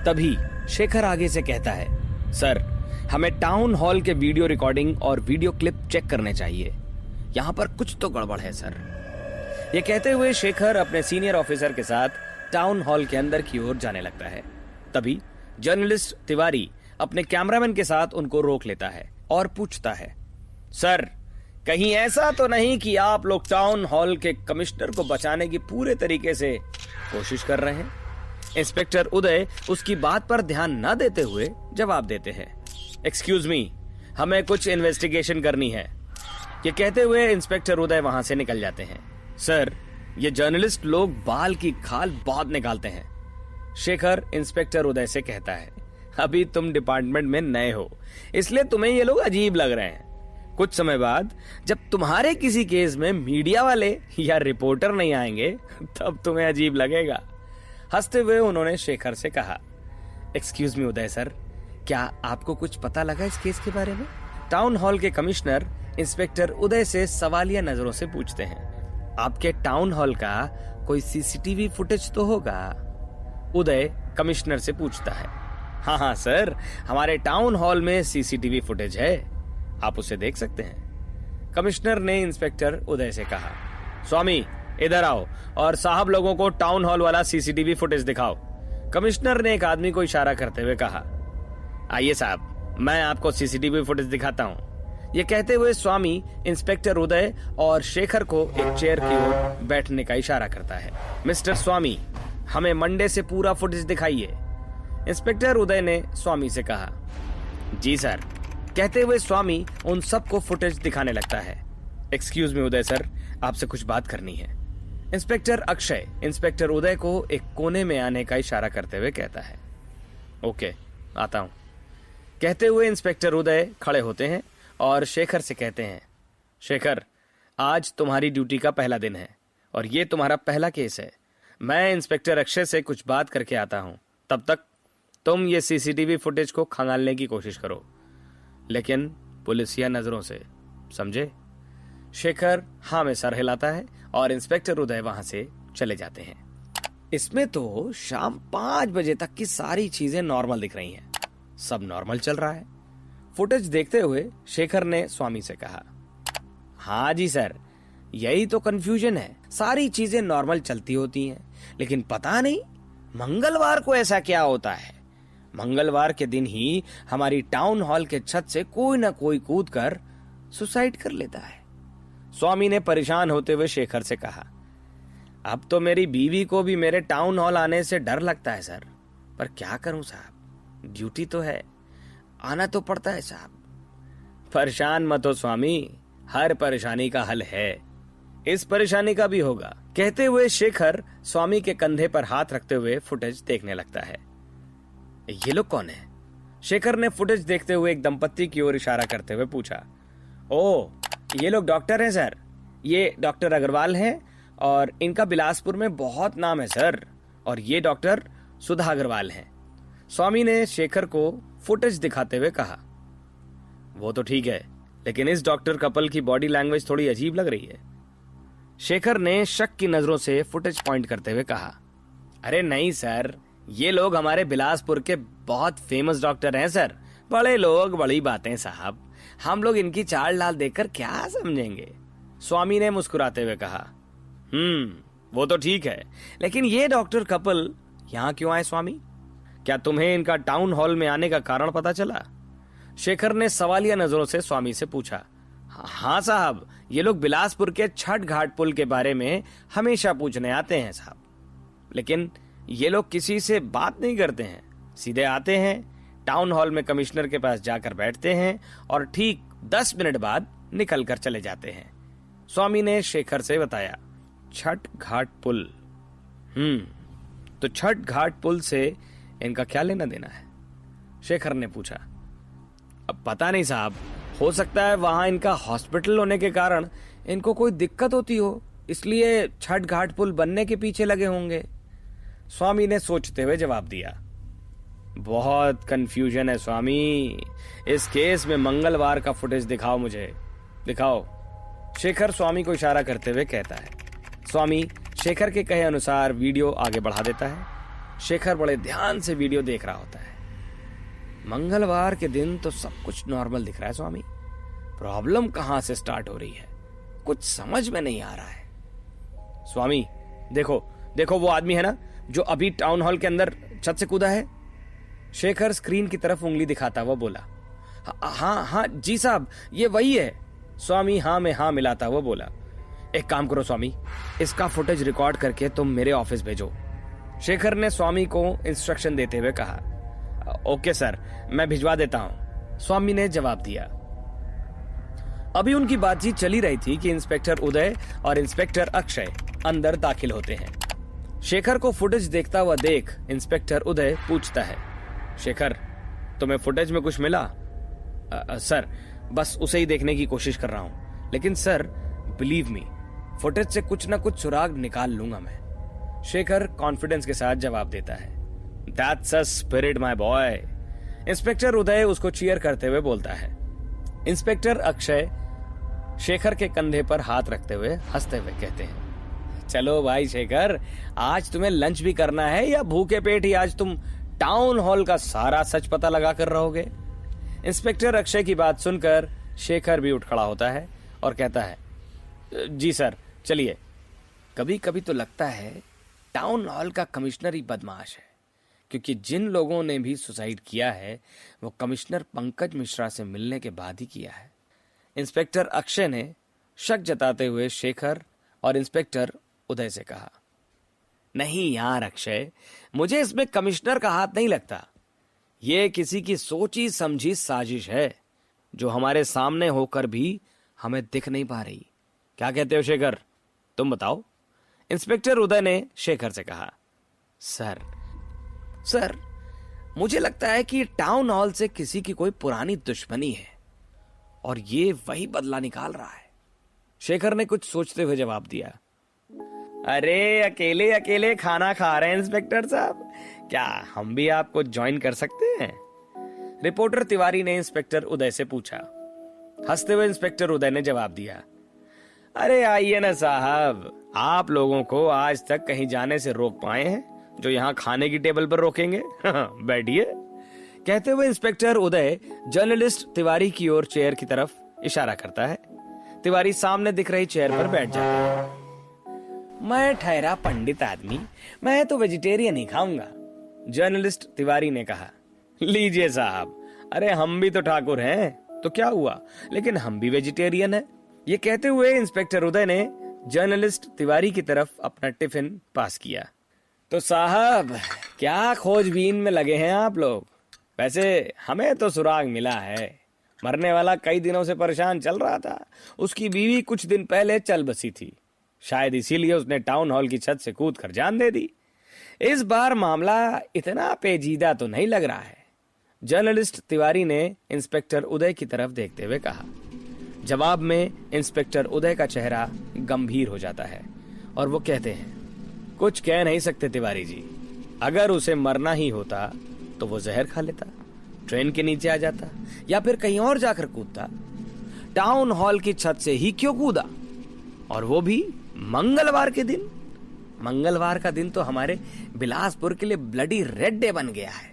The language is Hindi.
तभी शेखर आगे से कहता है, सर हमें टाउन हॉल के वीडियो रिकॉर्डिंग और वीडियो क्लिप चेक करने चाहिए, यहाँ पर कुछ तो गड़बड़ है सर। ये कहते हुए शेखर अपने सीनियर ऑफिसर के साथ टाउन हॉल के अंदर की ओर जाने लगता है। तभी जर्नलिस्ट तिवारी अपने कैमरामैन के साथ उनको रोक लेता है और पूछता है, सर कहीं ऐसा तो नहीं कि आप लोग टाउन हॉल के कमिश्नर को बचाने की पूरे तरीके से कोशिश कर रहे हैं? इंस्पेक्टर उदय उसकी बात पर ध्यान न देते हुए जवाब देते हैं, एक्सक्यूज मी, हमें कुछ इन्वेस्टिगेशन करनी है। ये कहते हुए इंस्पेक्टर उदय वहां से निकल जाते हैं। सर ये जर्नलिस्ट लोग बाल की खाल बहुत निकालते हैं। शेखर इंस्पेक्टर उदय से कहता है, अभी तुम डिपार्टमेंट में नए हो इसलिए तुम्हें ये लोग अजीब लग रहे हैं। कुछ समय बाद जब तुम्हारे किसी केस में मीडिया वाले या रिपोर्टर नहीं आएंगे तब तुम्हें अजीब लगेगा। हंसते हुए उन्होंने शेखर से कहा, एक्सक्यूज मी उदय सर, क्या आपको कुछ पता लगा इस केस के बारे में? टाउन हॉल के कमिश्नर इंस्पेक्टर उदय से सवालिया नजरों से पूछते हैं, आपके टाउन हॉल का कोई सीसीटीवी फुटेज तो होगा? उदय कमिश्नर से पूछता है, हाँ सर, हमारे टाउन हॉल में सीसीटीवी फुटेज है, आप उसे देख सकते हैं। कमिश्नर ने इंस्पेक्टर उदय से कहा, स्वामी इधर आओ और साहब लोगों को टाउन हॉल वाला सीसीटीवी फुटेज दिखाओ। कमिश्नर ने एक आदमी को इशारा करते हुए कहा, आइए साहब, मैं आपको सीसीटीवी फुटेज दिखाता हूँ। ये कहते हुए स्वामी इंस्पेक्टर उदय और शेखर को एक चेयर की ओर बैठने का इशारा करता है। मिस्टर स्वामी, हमें मंडे से पूरा फुटेज दिखाइए। इंस्पेक्टर उदय ने स्वामी से कहा, जी सर। कहते हुए स्वामी उन सबको फुटेज दिखाने लगता है। एक्सक्यूज मी उदय सर, आपसे कुछ बात करनी है। इंस्पेक्टर अक्षय इंस्पेक्टर उदय को एक कोने में आने का इशारा करते हुए कहता है, ओके आता हूं। कहते हुए इंस्पेक्टर उदय खड़े होते हैं और शेखर से कहते हैं, शेखर आज तुम्हारी ड्यूटी का पहला दिन है और ये तुम्हारा पहला केस है। मैं इंस्पेक्टर अक्षय से कुछ बात करके आता हूं, तब तक तुम ये सीसीटीवी फुटेज को खंगालने की कोशिश करो, लेकिन पुलिसिया नजरों से, समझे? शेखर हाँ में सर हिलाता है और इंस्पेक्टर उदय वहां से चले जाते हैं। इसमें तो शाम 5 बजे तक की सारी चीजें नॉर्मल दिख रही हैं, सब नॉर्मल चल रहा है। फुटेज देखते हुए शेखर ने स्वामी से कहा, हाँ जी सर, यही तो कंफ्यूजन है, सारी चीजें नॉर्मल चलती होती हैं, लेकिन पता नहीं मंगलवार को ऐसा क्या होता है। मंगलवार के दिन ही हमारी टाउन हॉल के छत से कोई ना कोई कूदकर सुसाइड कर लेता है। स्वामी ने परेशान होते हुए शेखर से कहा, अब तो मेरी बीवी को भी मेरे टाउन हॉल आने से डर लगता है सर, पर क्या करूं साहब, ड्यूटी तो है, आना तो पड़ता है साहब। परेशान मत हो स्वामी, हर परेशानी का हल है, इस परेशानी का भी होगा। कहते हुए शेखर स्वामी के कंधे पर हाथ रखते हुए फुटेज देखने लगता है। ये लोग कौन है? शेखर ने फुटेज देखते हुए एक दंपत्ति की ओर इशारा करते हुए पूछा। ओ, ये लोग डॉक्टर हैं सर, ये डॉक्टर अग्रवाल हैं और इनका बिलासपुर में बहुत नाम है सर, और ये डॉक्टर सुधा अग्रवाल हैं। स्वामी ने शेखर को फुटेज दिखाते हुए कहा। वो तो ठीक है, लेकिन इस डॉक्टर कपल की बॉडी लैंग्वेज थोड़ी अजीब लग रही है। शेखर ने शक की नजरों से फुटेज पॉइंट करते हुए कहा, अरे नहीं सर, ये लोग हमारे बिलासपुर के बहुत फेमस डॉक्टर हैं सर, बड़े लोग बड़ी बातें साहब, हम लोग इनकी चाल डाल देखकर क्या समझेंगे। स्वामी ने मुस्कुराते हुए कहा, वो तो ठीक है, लेकिन ये डॉक्टर कपल यहाँ क्यों आए स्वामी? क्या तुम्हें इनका टाउन हॉल में आने का कारण पता चला? शेखर ने सवालिया नजरों से स्वामी से पूछा। हाँ साहब, ये लोग बिलासपुर के छठ घाट पुल के बारे में हमेशा पूछने आते हैं साहब, लेकिन ये लोग किसी से बात नहीं करते हैं, सीधे आते हैं, टाउन हॉल में कमिश्नर के पास जाकर बैठते हैं और ठीक 10 मिनट बाद निकल कर चले जाते हैं। स्वामी ने शेखर से बताया, छठ घाट पुल। तो छठ घाट पुल से इनका क्या लेना देना है? शेखर ने पूछा। अब पता नहीं साहब, हो सकता है वहां इनका हॉस्पिटल होने के कारण इनको कोई दिक्कत होती हो, इसलिए छठ घाट पुल बनने के पीछे लगे होंगे। स्वामी ने सोचते हुए जवाब दिया। बहुत कंफ्यूजन है स्वामी, इस केस में मंगलवार का फुटेज दिखाओ, मुझे दिखाओ। शेखर स्वामी को इशारा करते हुए कहता है। स्वामी शेखर के कहे अनुसार वीडियो आगे बढ़ा देता है। शेखर बड़े ध्यान से वीडियो देख रहा होता है। मंगलवार के दिन तो सब कुछ नॉर्मल दिख रहा है स्वामी, प्रॉब्लम कहां से स्टार्ट हो रही है कुछ समझ में नहीं आ रहा है। स्वामी देखो देखो, वो आदमी है ना जो अभी टाउन हॉल के अंदर छत से कूदा है। शेखर स्क्रीन की तरफ उंगली दिखाता हुआ बोला। हाँ हाँ जी साहब, ये वही है। स्वामी हाँ में हाँ मिलाता हुआ बोला। एक काम करो स्वामी, इसका फुटेज रिकॉर्ड करके तुम मेरे ऑफिस भेजो। शेखर ने स्वामी को इंस्ट्रक्शन देते हुए कहा। ओके सर, मैं भिजवा देता हूं, स्वामी ने जवाब दिया। अभी उनकी बातचीत चली रही थी कि इंस्पेक्टर उदय और इंस्पेक्टर अक्षय अंदर दाखिल होते हैं। शेखर को फुटेज देखता हुआ देख इंस्पेक्टर उदय पूछता है, शेखर तुम्हें फुटेज में कुछ मिला? सर बस उसे ही देखने की कोशिश कर रहा हूं, लेकिन सर बिलीव मी, फुटेज से कुछ ना कुछ सुराग निकाल लूंगा मैं, शेखर कॉन्फिडेंस के साथ जवाब देता है। That's a spirit my boy, inspector Uday उसको चीयर करते हुए बोलता है। इंस्पेक्टर अक्षय शेखर के कंधे पर हाथ रखते हुए हंसते हुए कहते हैं, चलो भाई शेखर, आज तुम्हें लंच भी करना है या भूखे पेट ही आज तुम टाउन हॉल का सारा सच पता लगा कर रहोगे? इंस्पेक्टर अक्षय की बात सुनकर शेखर भी उठ खड़ा होता है और कहता है, जी सर चलिए। कभी कभी तो लगता है टाउन हॉल का कमिश्नर ही बदमाश है, क्योंकि जिन लोगों ने भी सुसाइड किया है वो कमिश्नर पंकज मिश्रा से मिलने के बाद ही किया है। इंस्पेक्टर अक्षय ने शक जताते हुए शेखर और इंस्पेक्टर उदय से कहा। नहीं यार अक्षय, मुझे इसमें कमिश्नर का हाथ नहीं लगता, ये किसी की सोची समझी साजिश है जो हमारे सामने होकर भी हमें दिख नहीं पा रही। क्या कहते हो शेखर, तुम बताओ? इंस्पेक्टर उदय ने शेखर से कहा। सर मुझे लगता है कि टाउन हॉल से किसी की कोई पुरानी दुश्मनी है और ये वही बदला निकाल रहा है, शेखर ने कुछ सोचते हुए जवाब दिया। अरे अकेले अकेले खाना खा रहे हैं इंस्पेक्टर साहब, क्या हम भी आपको ज्वाइन कर सकते हैं? रिपोर्टर तिवारी ने इंस्पेक्टर उदय से पूछा। हंसते हुए इंस्पेक्टर उदय ने जवाब दिया, अरे आइए ना साहब, आप लोगों को आज तक कहीं जाने से रोक पाए हैं जो यहाँ खाने की टेबल पर रोकेंगे? बैठिए। कहते हुए इंस्पेक्टर उदय जर्नलिस्ट तिवारी की ओर चेयर की तरफ इशारा करता है। तिवारी सामने दिख रही चेयर पर बैठ जाता है। मैं ठहरा पंडित आदमी, मैं तो वेजिटेरियन ही खाऊंगा, जर्नलिस्ट तिवारी ने कहा। लीजिए साहब, अरे हम भी तो ठाकुर हैं, तो क्या हुआ, लेकिन हम भी वेजिटेरियन हैं। ये कहते हुए इंस्पेक्टर उदय ने जर्नलिस्ट तिवारी की तरफ अपना टिफिन पास किया। तो साहब क्या खोजबीन में लगे हैं आप लोग? वैसे हमें तो सुराग मिला है, मरने वाला कई दिनों से परेशान चल रहा था, उसकी बीवी कुछ दिन पहले चल बसी थी, शायद इसीलिए उसने टाउन हॉल की छत से कूद कर जान दे दी। इस बार मामला इतना पेचीदा तो नहीं लग रहा है, जर्नलिस्ट तिवारी ने इंस्पेक्टर उदय की तरफ देखते हुए कहा। जवाब में इंस्पेक्टर उदय का चेहरा गंभीर हो जाता है और वो कहते हैं, कुछ कह नहीं सकते तिवारी जी, अगर उसे मरना ही होता तो वो जहर खा लेता, ट्रेन के नीचे आ जाता या फिर कहीं और जाकर कूदता। टाउन हॉल की छत से ही क्यों कूदा, और वो भी मंगलवार के दिन? मंगलवार का दिन तो हमारे बिलासपुर के लिए ब्लडी रेड डे बन गया है।